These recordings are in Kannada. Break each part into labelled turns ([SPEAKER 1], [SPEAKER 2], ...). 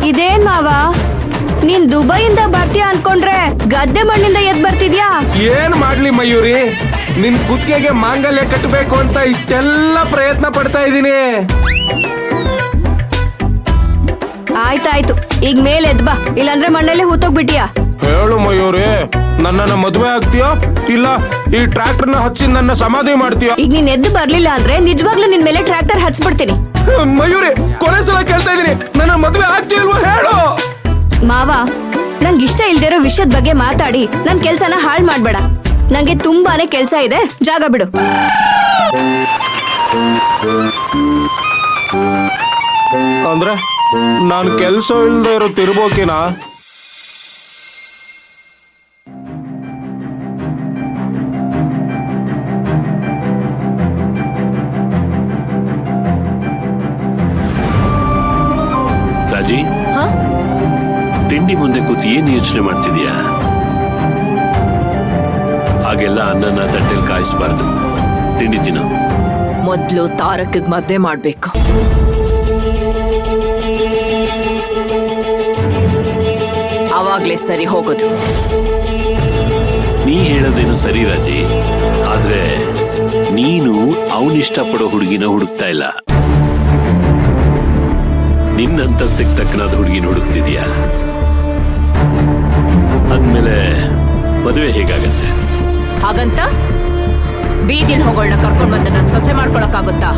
[SPEAKER 1] ಇದೇನ್ ಮಾವ, ನೀನ್ ದುಬೈಯಿಂದ ಬರ್ತೀಯ ಅನ್ಕೊಂಡ್ರೆ ಗದ್ದೆ ಮಣ್ಣಿಂದ ಎದ್ ಬರ್ತಿದ್ಯಾ?
[SPEAKER 2] ಏನ್ ಮಾಡ್ಲಿ ಮಯೂರಿ, ನಿನ್ ಕುತ್ತಿಗೆಗೆ ಮಾಂಗಲ್ಯ ಕಟ್ಟಬೇಕು ಅಂತ ಇಷ್ಟೆಲ್ಲ ಪ್ರಯತ್ನ ಪಡ್ತಾ ಇದ್ದೀನಿ.
[SPEAKER 1] ಆಯ್ತಾಯ್ತು, ಈಗ ಮೇಲೆ ಎದ್ ಬಾ, ಇಲ್ಲಾಂದ್ರೆ ಮಣ್ಣಲ್ಲಿ ಹೂತೋಗ್ಬಿಟ್ಟಿಯಾ?
[SPEAKER 2] ಹೇಳು ಮಯೂರಿ, ನನ್ನನ್ನ ಮದುವೆ ಆಗ್ತೀಯೋ ಇಲ್ಲ ಈ ಟ್ರ್ಯಾಕ್ಟರ್ ನ ಹಚ್ಚಿ ನನ್ನ ಸಮಾಧಿ ಮಾಡ್ತೀಯೋ?
[SPEAKER 1] ಈಗ ನೀನ್ ಎದ್ದು ಬರ್ಲಿಲ್ಲ ಅಂದ್ರೆ ನಿಜವಾಗ್ಲೂ ನಿನ್ ಮೇಲೆ ಟ್ರ್ಯಾಕ್ಟರ್ ಹಚ್ಬಿಡ್ತೀನಿ.
[SPEAKER 2] ಮಯೂರಿ, ಕೊನೆ ಸಲ ಕೇಳ್ತಾ ಇದೀನಿ, ನನ್ನ ಮದುವೆ ಆಗ್ತೀಯಲ್ವೋ ಹೇಳು.
[SPEAKER 1] ಮಾವ, ನಂಗೆ ಇಷ್ಟ ಇಲ್ದಿರೋ ವಿಷಯದ ಬಗ್ಗೆ ಮಾತಾಡಿ ನನ್ ಕೆಲ್ಸನ ಹಾಳ್ ಮಾಡ್ಬೇಡ. ನಂಗೆ ತುಂಬಾನೇ ಕೆಲ್ಸ ಇದೆ, ಜಾಗ ಬಿಡು.
[SPEAKER 2] ಅಂದ್ರೆ ನಾನು ಕೆಲ್ಸ ಇಲ್ದೇ ಇರೋ ತಿರ್ಬೋಕಿನಾ?
[SPEAKER 3] ರಾಜಿ, ತಿಂಡಿ ಮುಂದೆ ಕೂತಿ ಏನ್ ಯೋಚನೆ ಮಾಡ್ತಿದ್ಯಾ? ಹಾಗೆಲ್ಲ ಅನ್ನನ ತಟ್ಟೆಲ್ ಕಾಯಿಸಬಾರ್ದು, ತಿಂಡಿ ತಿನ್ನು.
[SPEAKER 4] ಮೊದ್ಲು ತಾರಕ್ಗೆ ಮದ್ವೆ ಮಾಡ್ಬೇಕು. ಅವಾಗ್ಲೇ ಸರಿ ಹೋಗೋದು.
[SPEAKER 3] ನೀ ಹೇಳೋದೇನು ಸರಿ ರಾಜಿ, ಆದ್ರೆ ನೀನು ಅವನಿಷ್ಟಪಡೋ ಹುಡುಗಿನ ಹುಡುಕ್ತಾ ಇಲ್ಲ, ನಿನ್ನಂತಸ್ತಿಗೆ ತಕ್ಕನಾದ ಹುಡುಗಿನ ಹುಡುಕ್ತಿದ್ಯಾ. ಅಂದ್ಮೇಲೆ ಮದುವೆ ಹೇಗಾಗತ್ತೆ?
[SPEAKER 4] ಹಾಗಂತ ಬೀದಿನ ಹೋಗೋಳ್ನ ಕರ್ಕೊಂಡ್ ಬಂದು ನನ್ ಸೊಸೆ ಮಾಡ್ಕೊಳಕ್ಕಾಗುತ್ತಾ?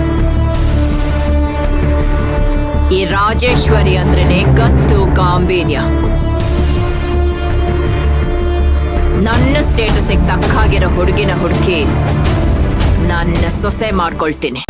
[SPEAKER 4] ಈ ರಾಜೇಶ್ವರಿ ಅಂದ್ರೇನೆ ಗತ್ತು ಗಾಂಭೀರ್ಯ. ನನ್ನ ಸ್ಟೇಟಸ್ಗೆ ತಕ್ಕಾಗಿರೋ ಹುಡುಗಿನ ಹುಡುಕಿ ನನ್ನ ಸೊಸೆ ಮಾಡ್ಕೊಳ್ತೀನಿ.